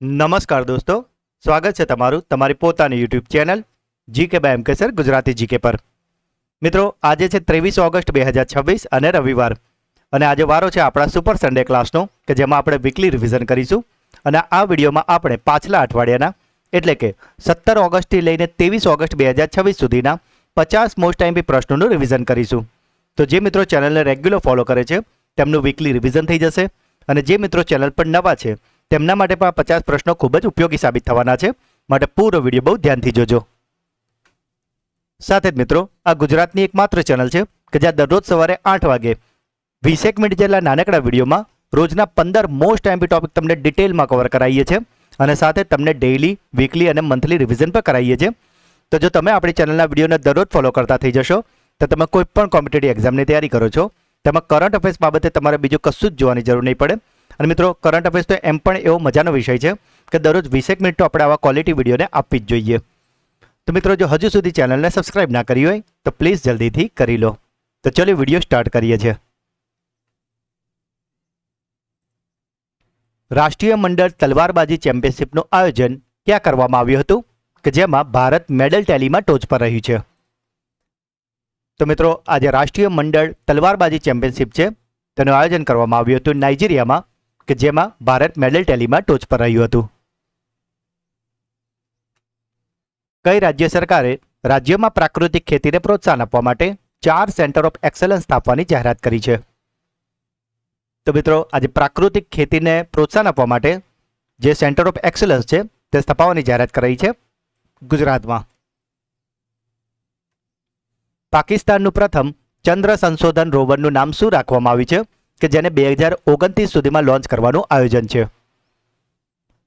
નમસ્કાર દોસ્તો, સ્વાગત છે તમારું તમારી પોતાની યુટ્યુબ ચેનલ જીકે બાય એમકે સર ગુજરાતી જીકે પર. મિત્રો, આજે છે 23 ઓગસ્ટ 2026 અને રવિવાર, અને આજે વારો છે આપણા સુપર સન્ડે ક્લાસનો કે જેમાં આપણે વીકલી રિવિઝન કરીશું. અને આ વિડીયોમાં આપણે પાછલા અઠવાડિયાના એટલે કે 17 ઓગસ્ટથી લઈને 23 ઓગસ્ટ 2026 સુધીના 50 મોસ્ટ આઈએમપી પ્રશ્નોનું રિવિઝન કરીશું. તો જે મિત્રો ચેનલને રેગ્યુલર ફોલો કરે છે તેમનું વીકલી રિવિઝન થઈ જશે, અને જે મિત્રો ચેનલ પર નવા છે તેમના માટે પણ આ 50 પ્રશ્નો ખૂબ જ ઉપયોગી સાબિત થવાના છે, માટે પૂરો વિડીયો બહુ ધ્યાનથી જોજો. સાથે જ મિત્રો, આ ગુજરાતની એકમાત્ર ચેનલ છે કે જ્યાં દરરોજ સવારે 8 વાગે 20 મિનિટ જેટલા નાનકડા વિડીયોમાં રોજના 15 મોસ્ટ આઈએમપી ટોપિક તમને ડિટેલમાં કવર કરાવીએ છીએ, અને સાથે તમને ડેઇલી, વીકલી અને મંથલી રિવિઝન પણ કરાવીએ છીએ. તો જો તમે આપણી ચેનલના વિડીયોને દરરોજ ફોલો કરતા થઈ જશો તો તમે કોઈ પણ કોમ્પિટિટિવ એક્ઝામની તૈયારી કરો છો તેમાં કરંટ અફેર્સ બાબતે તમારે બીજું કશું જ જોવાની જરૂર નહીં પડે. અને મિત્રો, કરંટ અફેર્સ તો એમ પણ એવો મજાનો વિષય છે કે દરરોજ 20 મિનિટ તો આપણે આવા ક્વોલિટી વિડીયોને આપવી જ જોઈએ. તો મિત્રો, જો હજુ સુધી ચેનલને સબસ્ક્રાઇબ ના કરી હોય તો પ્લીઝ જલ્દીથી કરી લો. તો ચલો વિડીયો સ્ટાર્ટ કરીએ છીએ. રાષ્ટ્રીય મંડળ તલવારબાજી ચેમ્પિયનશિપનું આયોજન ક્યાં કરવામાં આવ્યું હતું કે જેમાં ભારત મેડલ ટેલીમાં ટોચ પર રહ્યું છે? તો મિત્રો, આજે રાષ્ટ્રીય મંડળ તલવારબાજી ચેમ્પિયનશિપ છે તેનું આયોજન કરવામાં આવ્યું હતું નાઇજીરિયામાં, કે જેમાં ભારત મેડલ ટેલીમાં ટોચ પર રહ્યું હતું. કઈ રાજ્ય સરકારે રાજ્યમાં પ્રાકૃતિક ખેતીને પ્રોત્સાહન આપવા માટે 4 સેન્ટર ઓફ એક્સલન્સ સ્થાપવાની જાહેરાત કરી છે? તો મિત્રો, આજે પ્રાકૃતિક ખેતીને પ્રોત્સાહન આપવા માટે જે સેન્ટર ઓફ એક્સલન્સ છે તે સ્થાપવાની જાહેરાત કરાઈ છે ગુજરાતમાં. પાકિસ્તાનનું પ્રથમ ચંદ્ર સંશોધન રોવરનું નામ શું રાખવામાં આવ્યું છે કે જેને 2029 સુધીમાં લોન્ચ કરવાનું આયોજન છે?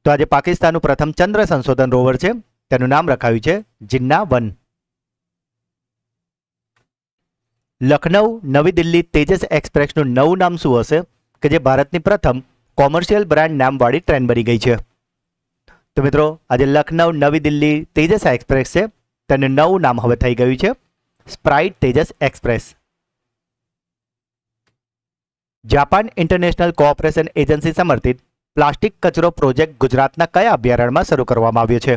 તો આજે પાકિસ્તાનનું પ્રથમ ચંદ્ર સંશોધન રોવર છે તેનું નામ રખાયું છે જિન્ના-1. લખનઉ નવી દિલ્હી તેજસ એક્સપ્રેસનું નવું નામ શું હશે કે જે ભારતની પ્રથમ કોમર્શિયલ બ્રાન્ડ નામવાળી ટ્રેન બની ગઈ છે? તો મિત્રો, આજે લખનઉ નવી દિલ્હી તેજસ એક્સપ્રેસ છે તેનું નવું નામ હવે થઈ ગયું છે Sprite Tejas express. Japan international cooperation agency સમર્થિત પ્લાસ્ટિક કચરો પ્રોજેક્ટ ગુજરાતના કયા અભયારણ્યમાં શરૂ કરવામાં આવ્યો છે?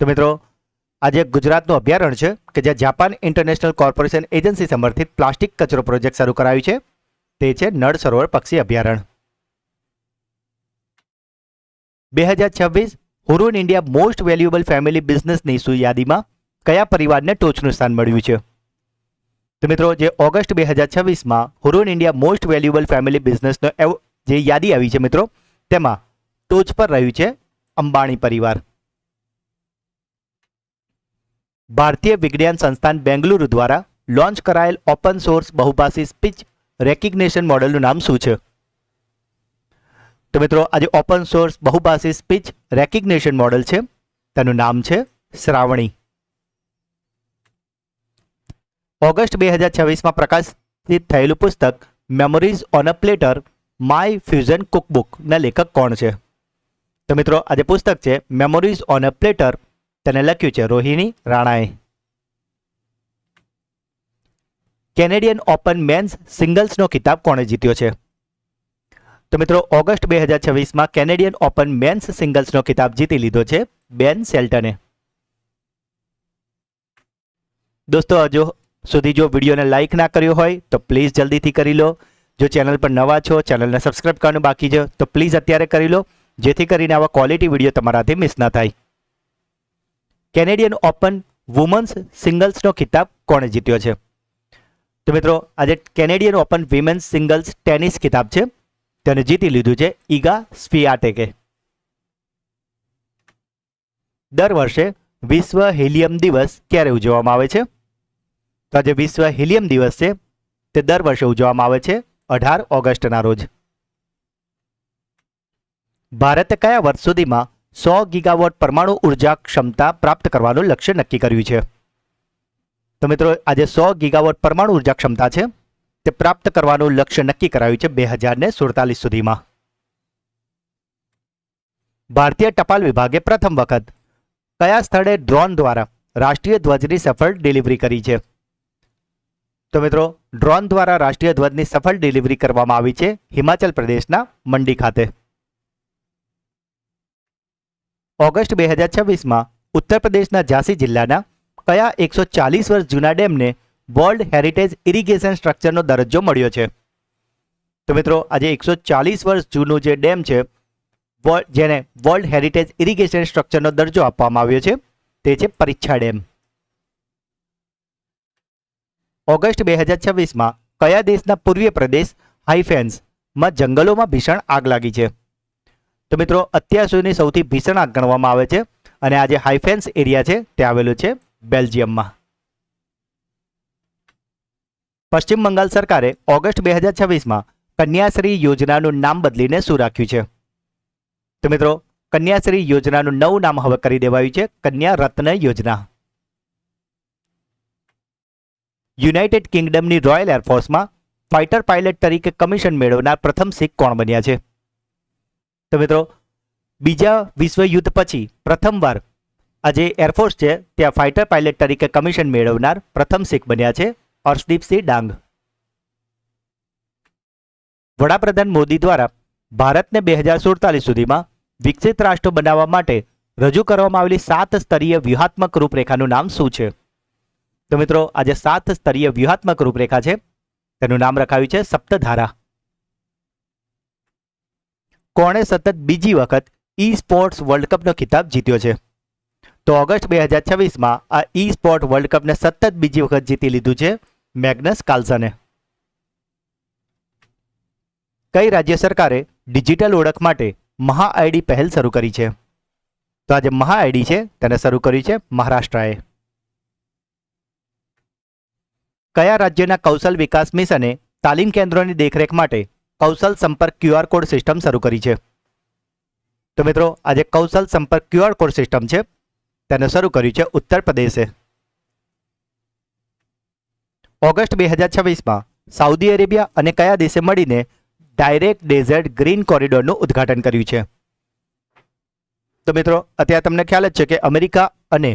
તો મિત્રો, આજે ગુજરાતનું અભયારણ્ય છે કે જ્યાં જાપાન ઇન્ટરનેશનલ કોર્પોરેશન એજન્સી સમર્થિત પ્લાસ્ટિક કચરો પ્રોજેક્ટ શરૂ કરાયું છે તે છે નળ સરોવર પક્ષી અભયારણ્ય. 2026 હુરુન ઇન્ડિયા મોસ્ટ વેલ્યુએબલ ફેમિલી બિઝનેસની યાદીમાં કયા પરિવારને ટોચનું સ્થાન મળ્યું છે? તો મિત્રો, જે ઓગસ્ટ 2026માં Hurun India most valuable family બિઝનેસનો જે યાદી આવી છે મિત્રો, તેમાં ટોચ પર રહ્યું છે અંબાણી પરિવાર. ભારતીય વિજ્ઞાન સંસ્થાન બેંગલુરુ દ્વારા લોન્ચ કરાયેલ ઓપન સોર્સ બહુભાષી સ્પીચ રેકગ્નિશન મોડેલનું નામ શું છે? તો મિત્રો, આજે ઓપન સોર્સ બહુભાષી સ્પીચ રેકગ્નિશન મોડેલ છે તેનું નામ છે શ્રાવણી. ઓગસ્ટ 2026માં પ્રકાશિત થયેલું પુસ્તક memories on a platter my fusion કુકબુકના લેખક કોણ છે? તો મિત્રો, આજે પુસ્તક છે મેમોરીઝ ઓન અ પ્લેટર, તેને લખ્યું છે રોહિણી રાણાએ. કેનેડિયન ઓપન મેન્સ સિંગલ્સનો ખિતાબ કોણે જીત્યો છે? તો મિત્રો, ઓગસ્ટ 2026માં કેનેડિયન ઓપન મેન્સ સિંગલ્સનો ખિતાબ જીતી લીધો છે બેન શેલ્ટને. દોસ્તો, હજુ સુધી જો વિડીયોને લાઇક ના કર્યો હોય તો પ્લીઝ જલ્દીથી કરી લો. જો ચેનલ પર નવા છો, ચેનલને સબસ્ક્રાઇબ કરવાનું બાકી છે તો પ્લીઝ અત્યારે કરી લો, જેથી કરીને આવા ક્વોલિટી વિડીયો તમારાથી મિસ ના થાય. કેનેડિયન ઓપન વુમન્સ સિંગલ્સનો ખિતાબ કોણે જીત્યો છે? તો મિત્રો, આજે Canadian open women's singles tennis ખિતાબ છે તેને જીતી લીધું છે ઈગા સ્વિઆટેકે. દર વર્ષે વિશ્વ હિલિયમ દિવસ ક્યારે ઉજવવામાં આવે છે? તો આજે વિશ્વ હિલિયમ દિવસ છે તે દર વર્ષે ઉજવવામાં આવે છે 18 ઓગસ્ટના રોજ. ભારતે કયા વર્ષ સુધીમાં 100 ગીગાવોટ પરમાણુ ઉર્જા ક્ષમતા પ્રાપ્ત કરવાનું લક્ષ્ય નક્કી કર્યું છે? તો મિત્રો, આજે 100 ગીગાવોટ પરમાણુ ઉર્જા ક્ષમતા છે તે પ્રાપ્ત કરવાનું લક્ષ્ય નક્કી કરાયું છે 2047 સુધીમાં. ભારતીય ટપાલ વિભાગે પ્રથમ વખત કયા સ્થળે ડ્રોન દ્વારા રાષ્ટ્રીય ધ્વજની સફળ ડિલિવરી કરી છે? તો મિત્રો, ડ્રોન દ્વારા રાષ્ટ્રીય ધ્વજની સફળ ડિલિવરી કરવામાં આવી છે હિમાચલ પ્રદેશના મંડી ખાતે. ઓગસ્ટ 2026માં ઉત્તર પ્રદેશના ઝાંસી જિલ્લાના કયા 140 વર્ષ જૂના ડેમને વર્લ્ડ હેરિટેજ ઇરિગેશન સ્ટ્રક્ચરનો દરજ્જો મળ્યો છે? તો મિત્રો આજે 140 વર્ષ જૂનું જે ડેમ છે જેને વર્લ્ડ હેરિટેજ ઇરિગેશન સ્ટ્રક્ચરનો દરજ્જો આપવામાં આવ્યો છે તે છે પરીક્ષા ડેમ. ઓગસ્ટ 2026માં કયા દેશના પૂર્વીય પ્રદેશ હાઇફેન્સમાં જંગલોમાં ભીષણ આગ લાગી છે? તો મિત્રો અત્યાર સુધીની સૌથી ભીષણ આગ ગણવામાં આવે છે અને આ જે હાઇફેન્સ એરિયા છે તે આવેલું છે બેલ્જિયમમાં. પશ્ચિમ બંગાળ સરકારે ઓગસ્ટ 2026માં કન્યાશ્રી યોજનાનું નામ બદલીને શું રાખ્યું છે? તો મિત્રો કન્યાશ્રી યોજનાનું નવું નામ હવે કરી દેવાયું છે કન્યા રત્ન યોજના. યુનાઇટેડ કિંગડમની રોયલ એરફોર્સમાં ફાઇટર પાયલટ તરીકે કમિશન મેળવનાર પ્રથમ શીખ કોણ બન્યા છે? તો મિત્રો બીજા વિશ્વયુદ્ધ પછી પ્રથમવાર આ જે એરફોર્સ છે ત્યાં ફાઇટર પાયલટ તરીકે કમિશન મેળવનાર પ્રથમ શીખ બન્યા છે હર્ષદીપસિંહ ડાંગ. વડાપ્રધાન મોદી દ્વારા ભારતને 2047 સુધીમાં વિકસિત રાષ્ટ્ર બનાવવા માટે રજૂ કરવામાં આવેલી 7 સ્તરીય વ્યૂહાત્મક રૂપરેખાનું નામ શું છે? તો મિત્રો આજે 7 સ્તરીય વ્યૂહાત્મક રૂપરેખા છે તેનું નામ રખાયું છે સપ્તધારા. કોણે સતત બીજી વખત ઈ સ્પોર્ટ્સ વર્લ્ડ કપનો ખિતાબ જીત્યો છે? તો ઓગસ્ટ 2026માં આ ઈ સ્પોર્ટ વર્લ્ડ કપને સતત બીજી વખત જીતી લીધું છે મેગ્નસ કાર્લસને. કઈ રાજ્ય સરકારે ડિજિટલ ઓળખ માટે મહા આઈડી પહેલ શરૂ કરી છે? તો આજે મહા આઈડી છે તેને શરૂ કરી છે મહારાષ્ટ્રએ. કયા રાજ્યના કૌશલ વિકાસ મિશને તાલીમ કેન્દ્રોની દેખરેખ માટે કૌશલ સંપર્ક QR કોડ સિસ્ટમ શરૂ કરી છે? તો મિત્રો આજે કૌશલ સંપર્ક QR કોડ સિસ્ટમ છે તેને શરૂ કર્યું છે ઉત્તર પ્રદેશે. ઓગસ્ટ 2026માં સાઉદી અરેબિયા અને કયા દેશે મળીને ડાયરેક્ટ ડેઝર્ટ ગ્રીન કોરિડોરનું ઉદ્ઘાટન કર્યું છે? તો મિત્રો અત્યારે તમને ખ્યાલ જ છે કે અમેરિકા અને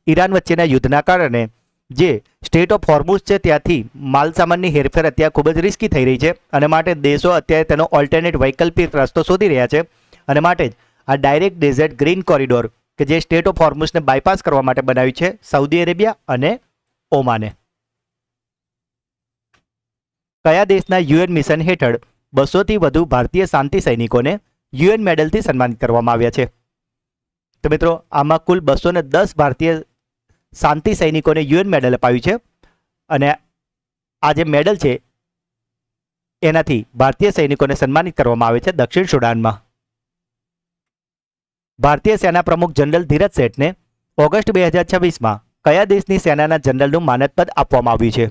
ઈરાન વચ્ચેના યુદ્ધના કારણે જે સ્ટેટ ઓફ હોર્મુઝ છે ત્યાંથી માલસામાનની હેરફેર અત્યારે ખૂબ જ રિસ્કી થઈ રહી છે અને માટે દેશો અત્યારે તેનો ઓલ્ટરનેટ વૈકલ્પિક રસ્તો શોધી રહ્યા છે અને માટે જ આ ડાયરેક્ટ ડેઝર્ટ ગ્રીન કોરિડોર કે જે સ્ટેટ ઓફ હોર્મુઝને બાયપાસ કરવા માટે બનાવ્યું છે સાઉદી અરેબિયા અને ઓમાને. કયા દેશના યુએન મિશન હેઠળ 200થી વધુ ભારતીય શાંતિ સૈનિકોને યુએન મેડલથી સન્માનિત કરવામાં આવ્યા છે? તો મિત્રો આમાં કુલ 210 ભારતીય શાંતિ સૈનિકોને યુએન મેડલ અપાયું છે અને આ જે મેડલ છે એનાથી ભારતીય સૈનિકોને સન્માનિત કરવામાં આવે છે દક્ષિણ સુડાનમાં. ભારતીય સેના પ્રમુખ જનરલ ધીરજ શેઠને ઓગસ્ટ 2026માં કયા દેશની સેનાના જનરલનું માનદ પદ આપવામાં આવ્યું છે?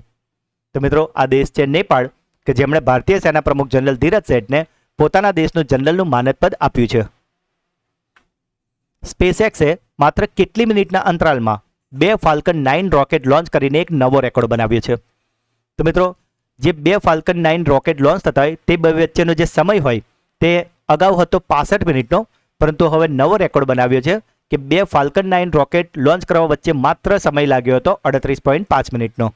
તો મિત્રો આ દેશ છે નેપાળ કે જેમણે ભારતીય સેના પ્રમુખ જનરલ ધીરજ શેઠને પોતાના દેશનું જનરલનું માનદ પદ આપ્યું છે. સ્પેસએક્સે માત્ર કેટલી મિનિટના અંતરાલમાં 2 ફાલ્કન 9 રોકેટ લોન્ચ કરીને એક નવો રેકોર્ડ બનાવ્યો છે? તો મિત્રો જે 2 ફાલ્કન 9 રોકેટ લોન્ચ થતા હોય તે બે વચ્ચેનો જે સમય હોય તે અગાઉ હતો 65 મિનિટનો, પરંતુ હવે નવો રેકોર્ડ બનાવ્યો છે કે 2 ફાલ્કન 9 રોકેટ લોન્ચ કરવા વચ્ચે માત્ર સમય લાગ્યો હતો 38.5 મિનિટનો.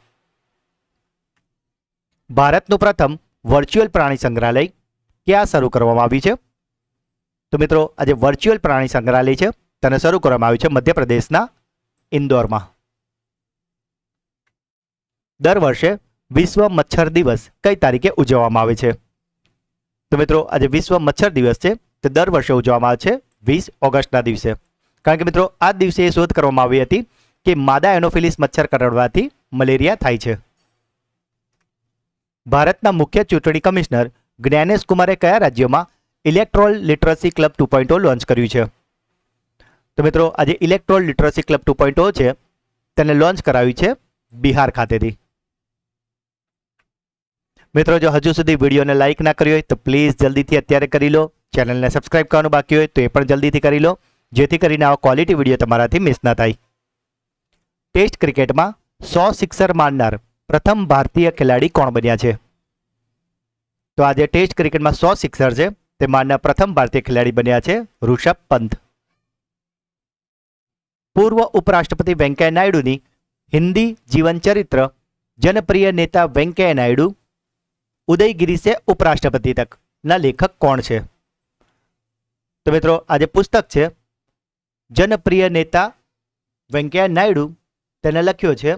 ભારતનું પ્રથમ વર્ચ્યુઅલ પ્રાણી સંગ્રહાલય ક્યાં શરૂ કરવામાં આવ્યું છે? તો મિત્રો આજે વર્ચ્યુઅલ પ્રાણી સંગ્રહાલય છે તેને શરૂ કરવામાં આવ્યું છે મધ્યપ્રદેશના ઇન્દોરમાં. દર વર્ષે વિશ્વ મચ્છર દિવસ કઈ તારીખે ઉજવવામાં આવે છે? તો મિત્રો આજે વિશ્વ મચ્છર દિવસ છે તે દર વર્ષે ઉજવવામાં આવે છે 20 ઓગસ્ટના દિવસે. કારણ કે મિત્રો આ દિવસે એ શોધ કરવામાં આવી હતી કે માદા એનોફિલિસ મચ્છર કરડવાથી મલેરિયા થાય છે. ભારતના મુખ્ય ચૂંટણી કમિશનર જ્ઞાનેશ કુમારે કયા રાજ્યોમાં ઇલેક્ટ્રોલ લિટરસી ક્લબ 2.0 લોન્ચ કર્યું છે? તો મિત્રો આજે ઇલેક્ટ્રોલ લિટરસી ક્લબ 2.0 છે તેને લોન્ચ કરાવ્યું છે બિહાર ખાતેથી. મિત્રો જો હજુ સુધી વિડીયોને લાઇક ના કરી હોય તો પ્લીઝ જલ્દીથી અત્યારે કરી લો. ચેનલને સબસ્ક્રાઇબ કરવાનું બાકી હોય તો એ પણ જલ્દીથી કરી લો જેથી કરીને આવા ક્વોલિટી વિડીયો તમારાથી મિસ ના થાય. ટેસ્ટ ક્રિકેટમાં 100 સિક્સર મારનાર પ્રથમ ભારતીય ખેલાડી કોણ બન્યા છે? તો આજે ટેસ્ટ ક્રિકેટમાં 100 સિક્સર છે તે મારનાર પ્રથમ ભારતીય ખેલાડી બન્યા છે ઋષભ પંત. પૂર્વ ઉપરાષ્ટ્રપતિ વેંકૈયા નાયડુની હિન્દી જીવન ચરિત્ર જનપ્રિય નેતા વેંકૈયા નાયડુ ઉદયગીરી से ઉપરાષ્ટ્રપતિ તક ના લેખક કોણ છે? તો મિત્રો આજે પુસ્તક છે જનપ્રિય નેતા વેંકૈયા નાયડુ તેને લખ્યો છે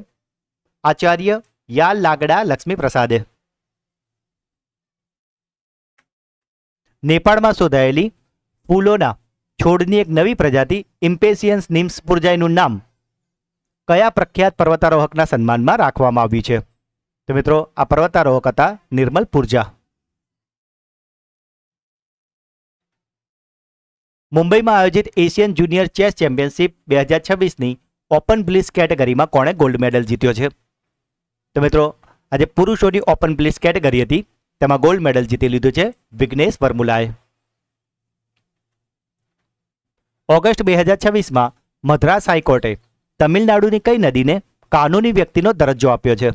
આચાર્ય યા લાગડા લક્ષ્મી પ્રસાદે. નેપાળમાં શોધાયેલી ફૂલોના છોડની એક નવી પ્રજાતિ ઇમ્પેશિયન્સ નિમ્સ પુરજાઈનું નામ કયા પ્રખ્યાત પર્વતારોહકના સન્માનમાં રાખવામાં આવ્યું છે? તો મિત્રો આ પર્વતારોહક હતા નિર્મલ પુરજા. મુંબઈમાં આયોજિત એશિયન જુનિયર ચેસ ચેમ્પિયનશિપ 2026ની ઓપન બ્લિટ્ઝ કેટેગરીમાં કોણે ગોલ્ડ મેડલ જીત્યો છે? તો મિત્રો આજે પુરુષોની ઓપન બ્લિટ્ઝ કેટેગરી હતી, તેમાં ગોલ્ડ મેડલ જીતી લીધું છે વિઘ્નેશ વર્મુલાએ. ઓગસ્ટ 2026માં મદ્રાસ હાઈકોર્ટે તમિલનાડુની કઈ નદીને કાનૂની વ્યક્તિનો દરજ્જો આપ્યો છે?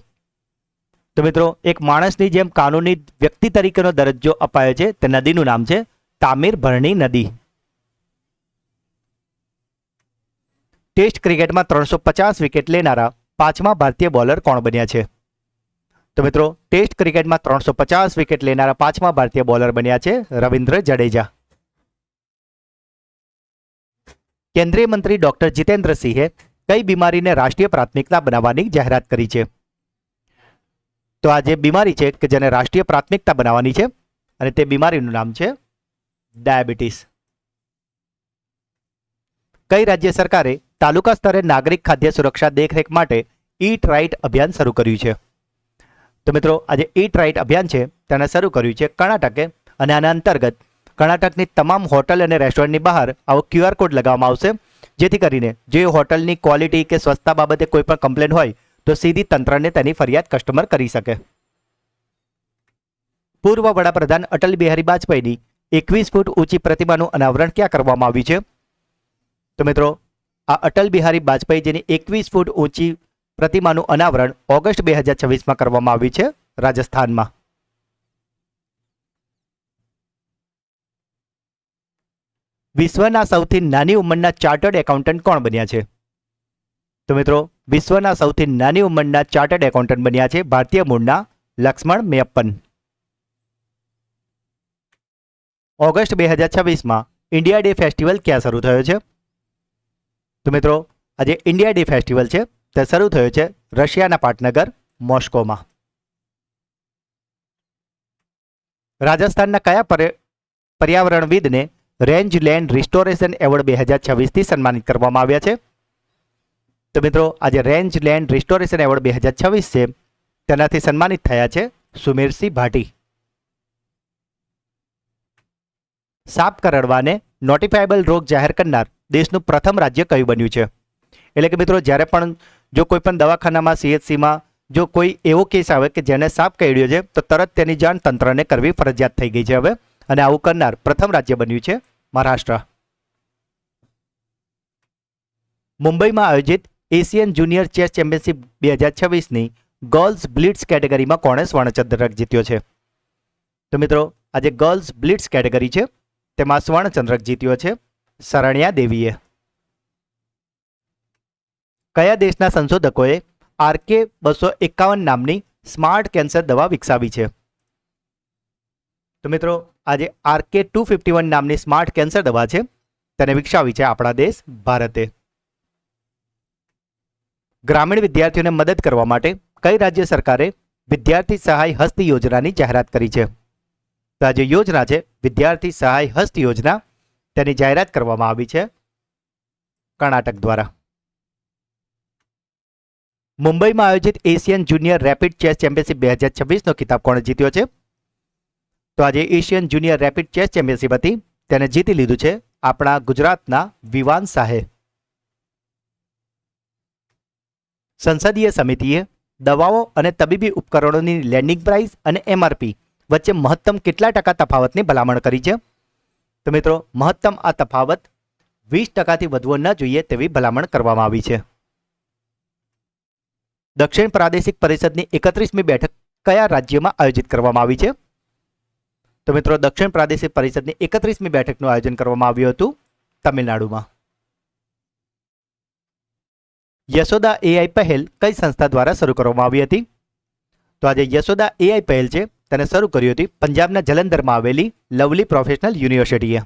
તો મિત્રો એક માણસની જેમ કાનૂની વ્યક્તિ તરીકેનો દરજ્જો અપાયો છે. તે નદીનું નામ છે તામીરબરણી નદી. ટેસ્ટ ક્રિકેટમાં 350 વિકેટ લેનારા પાંચમા ભારતીય બોલર કોણ બન્યા છે? તો મિત્રો ટેસ્ટ ક્રિકેટમાં 350 વિકેટ લેનારા પાંચમા ભારતીય બોલર બન્યા છે રવિન્દ્ર જડેજા. કેન્દ્રીય મંત્રી ડોક્ટર જીતેન્દ્રસિંહે કઈ બીમારીને રાષ્ટ્રીય પ્રાથમિકતા બનાવવાની જાહેરાત કરી છે? તો આ જે બીમારી છે કે જેને રાષ્ટ્રીય પ્રાથમિકતા બનાવવાની છે અને તે બીમારીનું નામ છે ડાયાબિટીસ. કઈ રાજ્ય સરકારે તાલુકા સ્તરે નાગરિક ખાદ્ય સુરક્ષા દેખરેખ માટે ઈટ રાઇટ અભિયાન શરૂ કર્યું છે? તો મિત્રો આજે ઈટ રાઇટ અભિયાન છે તેને શરૂ કર્યું છે કર્ણાટકે, અને આના અંતર્ગત કર્ણાટકની તમામ હોટલ અને રેસ્ટોરન્ટની બહાર આવો QR કોડ લગાવવામાં આવશે, જેથી કરીને જે હોટલની ક્વોલિટી કે સ્વચ્છતા બાબતે કોઈ પણ કમ્પ્લેન હોય તો સીધી તંત્રને તેની ફરિયાદ કસ્ટમર કરી શકે. પૂર્વ વડાપ્રધાન અટલ બિહારી વાજપેયીની 21 ફૂટ ઊંચી પ્રતિમાનું અનાવરણ ક્યાં કરવામાં આવ્યું છે? તો મિત્રો આ અટલ બિહારી વાજપેયીજીની 21 ફૂટ ઊંચી પ્રતિમાનું અનાવરણ ઓગસ્ટ 2026માં કરવામાં આવ્યું છે રાજસ્થાનમાં. વિશ્વના સૌથી નાની ઉંમરના ચાર્ટર્ડ એકાઉન્ટન્ટ કોણ બન્યા છે? તો મિત્રો વિશ્વના સૌથી નાની ઉંમરના ચાર્ટર્ડ એકાઉન્ટન્ટ બન્યા છે ભારતીય મૂળના લક્ષ્મણ મેયપ્પન. ઓગસ્ટ 2026માં ઇન્ડિયા ડે ફેસ્ટિવલ ક્યાં શરૂ થયો છે? તો મિત્રો આજે ઇન્ડિયા ડે ફેસ્ટિવલ છે તે શરૂ થયો છે રશિયાના પાટનગર મોસ્કોમાં. રાજસ્થાનના કયા પર્યાવરણવિદને રેન્જ લેન્ડ રિસ્ટોરેશન એવોર્ડ 2026થી સન્માનિત કરવામાં આવ્યા છે? તો મિત્રો આજે રેન્જ લેન્ડ રિસ્ટોરેશન એવોર્ડ 2026 છે તેનાથી સન્માનિત થયા છે સુમેરસિંહ ભાટી. સાપ કરડવાને નોટિફાયેબલ રોગ જાહેર કરનાર દેશનું પ્રથમ રાજ્ય કયું બન્યું છે? એટલે કે મિત્રો જ્યારે પણ જો કોઈ પણ દવાખાનામાં CHCમાં જો કોઈ એવો કેસ આવે કે જેને સાપ કરડ્યો છે તો તરત તેની જાણ તંત્રને કરવી ફરજિયાત થઈ ગઈ છે હવે, અને આવું કરનાર પ્રથમ રાજ્ય બન્યું છે મહારાષ્ટ્ર. મુંબઈમાં આયોજિત એશિયન જુનિયર ચેસ ચેમ્પિયનશિપ 2026ની ગર્લ્સ બ્લિટ્ઝ કેટેગરીમાં કોણે સ્વર્ણચંદ્રક જીત્યો છે? તો મિત્રો આજે ગર્લ્સ બ્લિટ્ઝ કેટેગરી છે તેમાં સ્વર્ણચંદ્રક જીત્યો છે શરણ્યા દેવીએ. કયા દેશના સંશોધકોએ RK251 નામની સ્માર્ટ કેન્સર દવા વિકસાવી છે? તો મિત્રો આજે RK251 નામની સ્માર્ટ કેન્સર દવા છે તેને વિકસાવી છે આપણા દેશ ભારતે. ગ્રામીણ વિદ્યાર્થીઓને મદદ કરવા માટે કઈ રાજ્ય સરકારે વિદ્યાર્થી સહાય હસ્ત યોજનાની જાહેરાત કરી છે? તો આ જે યોજના છે વિદ્યાર્થી સહાય હસ્ત યોજના, તેની જાહેરાત કરવામાં આવી છે કર્ણાટક દ્વારા. મુંબઈમાં આયોજિત Asian junior rapid chess championship 2026નો ખિતાબ કોણે જીત્યો છે? તો આજે Asian junior rapid chess championship હતી તેને જીતી લીધું છે આપણા ગુજરાતના વિવાન શાહે. સંસદીય સમિતિએ દવાઓ અને તબીબી ઉપકરણોની લેન્ડિંગ પ્રાઇસ અને MRP વચ્ચે મહત્તમ કેટલા ટકા તફાવતની ભલામણ કરી છે? તો મિત્રો મહત્તમ આ તફાવત 20%થી વધવો ન જોઈએ તેવી ભલામણ કરવામાં આવી છે. દક્ષિણ પ્રાદેશિક પરિષદની 31મી બેઠક કયા રાજ્યમાં આયોજિત કરવામાં આવી છે? તો મિત્રો દક્ષિણ પ્રાદેશિક પરિષદની 31મી બેઠકનું આયોજન કરવામાં આવ્યું હતું તમિલનાડુમાં. યશોદા AI પહેલ કઈ સંસ્થા દ્વારા શરૂ કરવામાં આવી હતી? તો આજે યશોદા AI પહેલ છે તેને શરૂ કરી હતી પંજાબના જલંધરમાં આવેલી લવલી પ્રોફેશનલ યુનિવર્સિટીએ.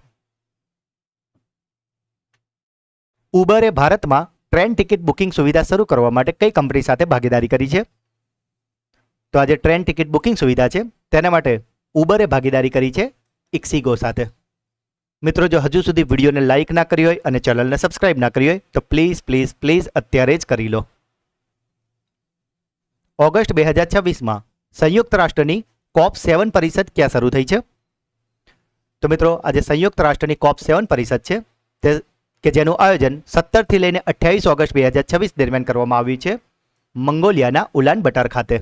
ઉબરે ભારતમાં ટ્રેન ટિકિટ બુકિંગ સુવિધા શરૂ કરવા માટે કઈ કંપની સાથે ભાગીદારી કરી છે? તો આ જે ટ્રેન ટિકિટ બુકિંગ સુવિધા છે તેના માટે ઉબરે ભાગીદારી કરી છે ઇક્સિગો સાથે. મિત્રો, જો હજુ સુધી વિડીયોને લાઇક ના કરી હોય અને ચેનલને સબસ્ક્રાઇબ ના કરી હોય તો પ્લીઝ પ્લીઝ પ્લીઝ અત્યારે જ કરી લો. ઓગસ્ટ 2026માં સંયુક્ત રાષ્ટ્રની COP7 પરિષદ ક્યાં શરૂ થઈ છે? તો મિત્રો, આજે સંયુક્ત રાષ્ટ્રની COP7 પરિષદ છે તે કે જેનું આયોજન 17 થી લઈને 28 ઓગસ્ટ 2026 દરમિયાન કરવામાં આવ્યું છે મંગોલિયાના ઉલાન બટાર ખાતે.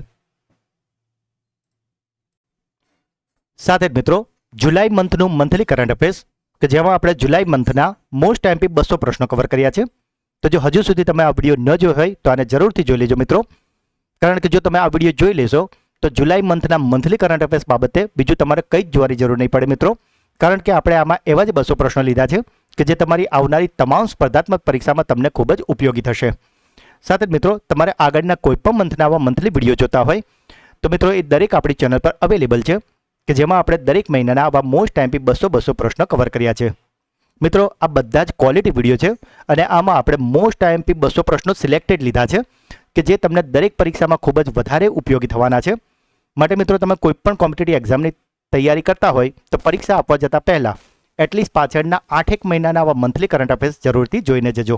સાથે જ મિત્રો, જુલાઈ મંથનું મંથલી કરંટ અફેર્સ કે જેમાં આપણે જુલાઈ મંથના મોસ્ટ એમપી 200 પ્રશ્નો કવર કર્યા છે. તો જો હજુ સુધી તમે આ વિડીયો ન જોયો હોય તો આને જરૂરથી જોઈ લેજો મિત્રો, કારણ કે જો તમે આ વિડીયો જોઈ લેશો તો જુલાઈ મંથના મંથલી કરંટ અફેર્સ બાબતે બીજું તમારે કંઈ જ જોવાની જરૂર નહીં પડે મિત્રો, કારણ કે આપણે આમાં એવા જ 200 પ્રશ્નો લીધા છે કે જે તમારી આવનારી તમામ સ્પર્ધાત્મક પરીક્ષામાં તમને ખૂબ જ ઉપયોગી થશે. સાથે જ મિત્રો, તમારે આગળના કોઈપણ મંથના આવા મંથલી વિડીયો જોતા હોય તો મિત્રો એ દરેક આપણી ચેનલ પર અવેલેબલ છે કે જેમાં આપણે દરેક મહિનાના આવા મોસ્ટ એમપી 200 પ્રશ્નો કવર કર્યા છે. મિત્રો, આ બધા જ ક્વોલિટી વિડીયો છે અને આમાં આપણે મોસ્ટ એમપી 200 પ્રશ્નો સિલેક્ટેડ લીધા છે કે જે તમને દરેક પરીક્ષામાં ખૂબ જ વધારે ઉપયોગી થવાના છે. માટે મિત્રો, તમે કોઈપણ કોમ્પિટિટિવ એક્ઝામની તૈયારી કરતા હોય તો પરીક્ષા આપવા જતાં પહેલાં એટલીસ્ટ પાછળના 8-1 મહિનાના આવા મંથલી કરંટ અફેર્સ જરૂરથી જોઈને જજો.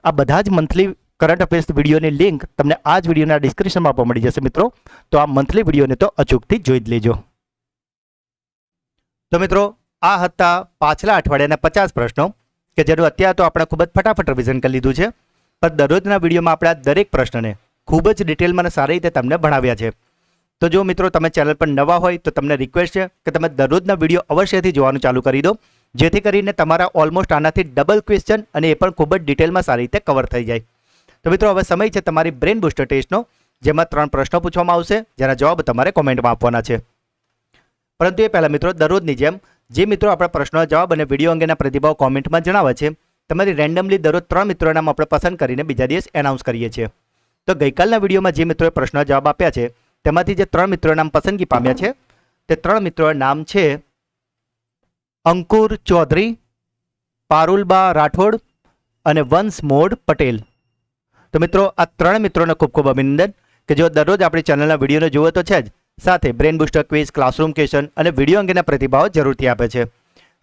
આ બધા જ મંથલી કરંટ અફેર્સ વિડીયોની લિંક તમને આ જ વિડીયોના ડિસ્ક્રિપ્શનમાં આપવા મળી જશે મિત્રો, તો આ મંથલી વિડીયોને તો અચૂકથી જોઈ જ લેજો. તો મિત્રો, આ હતા પાછલા અઠવાડિયાના 50 પ્રશ્નો કે જેનું અત્યારે તો આપણે ખૂબ જ ફટાફટ રિવિઝન કરી લીધું છે, પણ દરરોજના વિડીયોમાં આપણે આ દરેક પ્રશ્નને ખૂબ જ ડિટેલમાં અને સારી રીતે તમને ભણાવ્યા છે. તો જો મિત્રો તમે ચેનલ પર નવા હોય તો તમને રિક્વેસ્ટ છે કે તમે દરરોજના વિડીયો અવશ્યથી જોવાનું ચાલુ કરી દો, જેથી કરીને તમારા ઓલમોસ્ટ આનાથી ડબલ ક્વેશ્ચન અને એ પણ ખૂબ જ ડિટેલમાં સારી રીતે કવર થઈ જાય. તો મિત્રો, હવે સમય છે તમારી બ્રેન બૂસ્ટર ટેસ્ટનો, જેમાં 3 પ્રશ્નો પૂછવામાં આવશે જેના જવાબ તમારે કોમેન્ટમાં આપવાના છે. પરંતુ એ પહેલાં મિત્રો, દરરોજની જેમ જે મિત્રો આપણા પ્રશ્નોના જવાબ અને વિડીયો અંગેના પ્રતિભાવ કોમેન્ટમાં જણાવે છે તમારી રેન્ડમલી દરરોજ 3 મિત્રોના નામ આપણે પસંદ કરીને બીજા દિવસ એનાઉન્સ કરીએ છીએ. તો ગઈકાલના વિડીયોમાં જે મિત્રોએ પ્રશ્નોના જવાબ આપ્યા છે તેમાંથી જે 3 મિત્રોના નામ પસંદગી પામ્યા છે તે 3 મિત્રોના નામ છે અંકુર ચૌધરી, પારુલબા રાઠોડ અને વંશ મોડ પટેલ. તો મિત્રો, આ 3 મિત્રોને ખૂબ ખૂબ અભિનંદન કે જેઓ દરરોજ આપણી ચેનલના વિડીયોને જુઓ તો છે જ, સાથે brain booster quiz, classroom question અને વિડીયો અંગેના પ્રતિભાવો જરૂરથી આપે છે.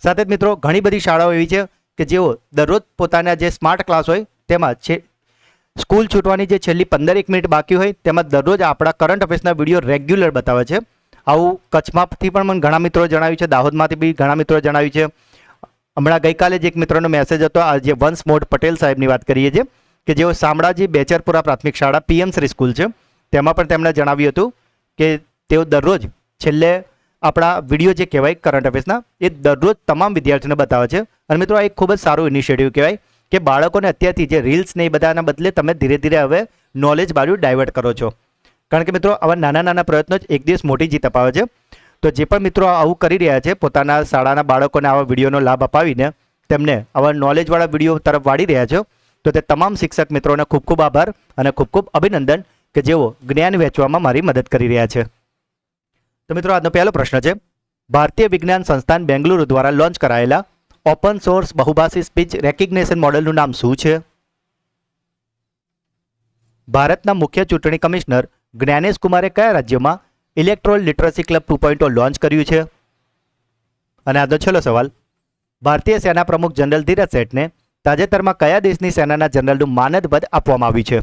સાથે જ મિત્રો, ઘણી બધી શાળાઓ એવી છે કે જેઓ દરરોજ પોતાના જે સ્માર્ટ ક્લાસ હોય તેમાં સ્કૂલ છૂટવાની જે છેલ્લી 15-1 મિનિટ બાકી હોય તેમાં દરરોજ આપણા કરંટ અફેર્સના વિડીયો રેગ્યુલર બતાવે છે. આવું કચ્છમાંથી પણ મને ઘણા મિત્રો જણાવ્યું છે, દાહોદમાંથી બી ઘણા મિત્રો જણાવ્યું છે. હમણાં ગઈકાલે જ એક મિત્રનો મેસેજ હતો, આ જે વંશ મોડ પટેલ સાહેબની વાત કરીએ છીએ કે જેઓ શામળાજી બેચરપુરા પ્રાથમિક શાળા PM શ્રી સ્કૂલ છે તેમાં પણ તેમણે જણાવ્યું હતું કે તેઓ દરરોજ છેલ્લે આપણા વિડીયો જે કહેવાય કરંટ અફેર્સના એ દરરોજ તમામ વિદ્યાર્થીઓને બતાવે છે. અને મિત્રો, આ એક ખૂબ જ સારું ઇનિશિયેટિવ કહેવાય કે બાળકોને અત્યારથી જે રીલ્સ ને એ બધાના બદલે તમે ધીરે ધીરે હવે નોલેજ બાજુ ડાયવર્ટ કરો છો, કારણ કે મિત્રો આવા નાના નાના પ્રયત્નો જ એક દિવસ મોટી જીત અપાવે છે. તો જે પણ મિત્રો આવું કરી રહ્યા છે, પોતાના શાળાના બાળકોને આવા વિડીયોનો લાભ અપાવીને તેમને આવા નોલેજવાળા વિડીયો તરફ વાળી રહ્યા છો, તો તે તમામ શિક્ષક મિત્રોને ખૂબ ખૂબ આભાર અને ખૂબ ખૂબ અભિનંદન કે જેઓ જ્ઞાન વહેંચવામાં મારી મદદ કરી રહ્યા છે. તો મિત્રો, આજનો પહેલો પ્રશ્ન છે, ભારતીય વિજ્ઞાન સંસ્થાન બેંગલુરુ દ્વારા લોન્ચ કરાયેલા ઓપન સોર્સ બહુભાષી સ્પીચ રેકગ્નિશન મોડેલનું નામ શું છે? ભારતના મુખ્ય ચૂંટણી કમિશનર જ્ઞાનેશ કુમારે કયા રાજ્યમાં ઇલેક્ટ્રોલ લિટરસી ક્લબ 2.0 લોન્ચ કર્યું છે? અને આજનો છેલ્લો સવાલ, ભારતીય સેના પ્રમુખ જનરલ ધીરજ શેઠને તાજેતરમાં કયા દેશની સેનાના જનરલનું માનદ પદ આપવામાં આવ્યું છે?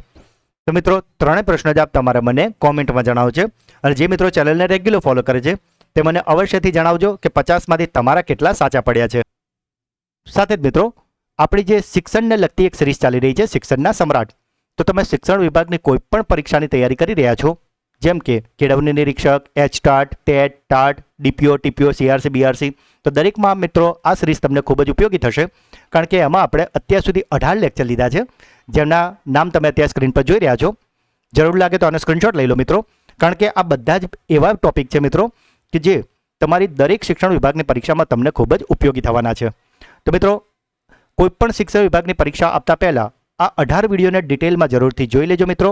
તો મિત્રો, 3 પ્રશ્નો જવાબ તમારે મને કોમેન્ટમાં જણાવજો છે. અને જે મિત્રો ચેનલને રેગ્યુલર ફોલો કરે છે તે મને અવશ્યથી જણાવજો કે 50માંથી તમારા કેટલા સાચા પડ્યા છે. સાથે જ મિત્રો, આપણી જે શિક્ષણને લગતી એક સિરીઝ ચાલી રહી છે, શિક્ષણના સમ્રાટ. તો તમે શિક્ષણ વિભાગની કોઈ પણ પરીક્ષાની તૈયારી કરી રહ્યા છો, જેમ કે કેળવણી નિરીક્ષક, HTAT, TET, TAT, DPO, TPO, CRC, BRC, તો દરેકમાં મિત્રો આ સિરીઝ તમને ખૂબ જ ઉપયોગી થશે, કારણ કે એમાં આપણે અત્યાર સુધી 18 લેક્ચર લીધા છે, જેમના નામ તમે અત્યારે સ્ક્રીન પર જોઈ રહ્યા છો. જરૂર લાગે તો આનો સ્ક્રીનશોટ લઈ લો મિત્રો, કારણ કે આ બધા જ એવા ટોપિક છે મિત્રો કે જે તમારી દરેક શિક્ષણ વિભાગની પરીક્ષામાં તમને ખૂબ જ ઉપયોગી થવાના છે. તો મિત્રો, કોઈપણ શિક્ષણ વિભાગની પરીક્ષા આપતા પહેલાં આ 18 વિડીયોને ડિટેલમાં જરૂરથી જોઈ લેજો મિત્રો.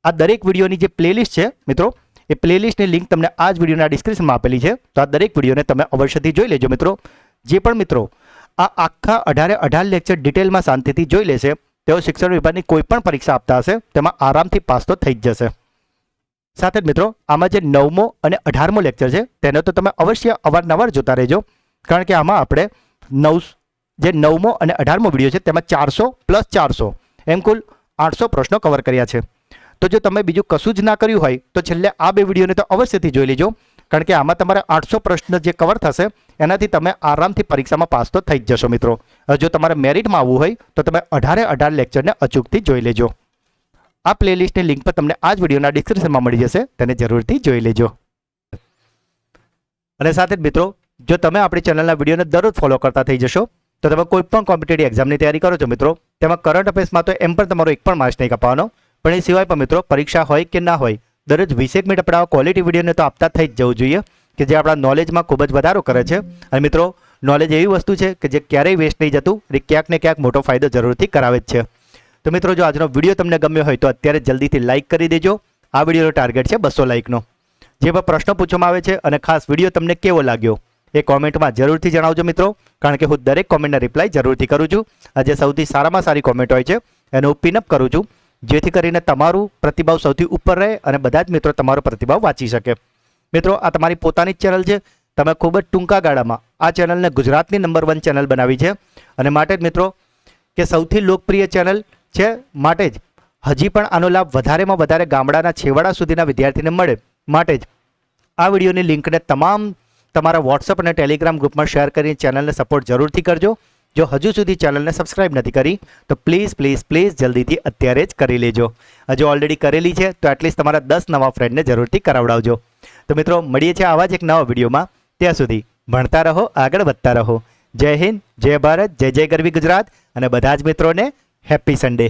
આ દરેક વિડીયોની જે પ્લેલિસ્ટ છે મિત્રો, એ પ્લેલિસ્ટની લિંક તમને આ જ વિડીયોના ડિસ્ક્રિપ્શનમાં આપેલી છે, તો આ દરેક વિડીયોને તમે અવશ્યથી જોઈ લેજો મિત્રો. જે પણ મિત્રો આ આખા 18 લેક્ચર ડિટેલમાં શાંતિથી જોઈ લેશે તેઓ શિક્ષણ વિભાગની કોઈ પણ પરીક્ષા આપતા હશે તેમાં આરામથી પાસ તો થઈ જ જશે. સાથે જ મિત્રો આમાં જે 9મો અને 18મો લેક્ચર છે તેને તો તમે અવશ્ય અવારનવાર જોતા રહેજો, કારણ કે આમાં આપણે 9મો અને 18મો વિડીયો છે તેમાં 400 + 400 એમ કુલ 800 પ્રશ્નો કવર કર્યા છે. તો જો તમે બીજું કશું જ ના કર્યું હોય તો છેલ્લે આ બે વિડીયોને તો અવશ્યથી જોઈ લેજો, કારણ કે આમાં તમારે 800 પ્રશ્ન જે કવર થશે એનાથી તમે આરામથી પરીક્ષામાં પાસ તો થઈ જ જશો મિત્રો. જો તમારે મેરિટમાં આવવું હોય તો તમે 18 લેક્ચરને અચૂકથી જોઈ લેજો. આ પ્લેલિસ્ટની લિંક પર તમને આ જ વિડીયોના ડિસ્ક્રિપ્શનમાં મળી જશે, તેને જરૂરથી જોઈ લેજો. અને સાથે જ મિત્રો જો તમે આપણી ચેનલના વિડીયોને દરરોજ ફોલો કરતા થઈ જશો તો તમે કોઈ પણ કોમ્પિટિટિવ એક્ઝામની તૈયારી કરો છો મિત્રો તેમાં કરંટ અફેર્સમાં તો એમ પણ તમારો એક પણ માર્ક્સ નહીં કપાવવાનો, પણ એ સિવાય પણ મિત્રો પરીક્ષા હોય કે ના હોય દરરોજ 20 મિનિટ આપણે આવા ક્વોલિટી વિડીયોને તો આપતા થઈ જ જવું જોઈએ કે જે આપણા નોલેજમાં ખૂબ જ વધારો કરે છે. અને મિત્રો નોલેજ એવી વસ્તુ છે કે જે ક્યારેય વેસ્ટ નહીં જતું અને ક્યાંક ને ક્યાંક મોટો ફાયદો જરૂરથી કરાવે જ છે. તો મિત્રો જો આજનો વિડીયો તમને ગમ્યો હોય તો અત્યારે જલ્દીથી લાઇક કરી દેજો. આ વિડીયોનો ટાર્ગેટ છે 200 લાઇકનો. જે પણ પ્રશ્ન પૂછવામાં આવે છે અને ખાસ વિડીયો તમને કેવો લાગ્યો એ કોમેન્ટમાં જરૂરથી જણાવજો મિત્રો, કારણ કે હું દરેક કોમેન્ટના રિપ્લાય જરૂરથી કરું છું. આજે સૌથી સારામાં સારી કોમેન્ટ હોય છે એને હું પિનઅપ કરું છું, જેથી કરીને તમારું પ્રતિભાવ સૌથી ઉપર રહે અને બધા જ મિત્રો તમારો પ્રતિભાવ વાંચી શકે. મિત્રો આ તમારી પોતાની જ ચેનલ છે, તમે ખૂબ જ ટૂંકા ગાળામાં આ ચેનલને ગુજરાતની નંબર 1 ચેનલ બનાવી છે અને માટે જ મિત્રો કે સૌથી લોકપ્રિય ચેનલ છે માટે જ હજી પણ આનો લાભ વધારેમાં વધારે ગામડાના છેવાડા સુધીના વિદ્યાર્થીને મળે માટે જ આ વિડીયોની લિંકને તમારા વોટ્સઅપ અને ટેલિગ્રામ ગ્રુપમાં શેર કરીને ચેનલને સપોર્ટ જરૂરથી કરજો. જો હજુ સુધી ચેનલને સબસ્ક્રાઇબ નથી કરી તો પ્લીઝ જલ્દીથી અત્યારે જ કરી લેજો. હજુ ઓલરેડી કરેલી છે તો એટલીસ્ટ તમારા 10 નવા ફ્રેન્ડને જરૂરથી કરાવડાવજો. તો મિત્રો મળીએ છીએ આવા જ એક નવા વિડીયોમાં. ત્યાં સુધી ભણતા રહો, આગળ વધતા રહો. જય હિન્દ, જય ભારત, જય જય ગરવી ગુજરાત અને બધા જ મિત્રોને હેપી સન્ડે.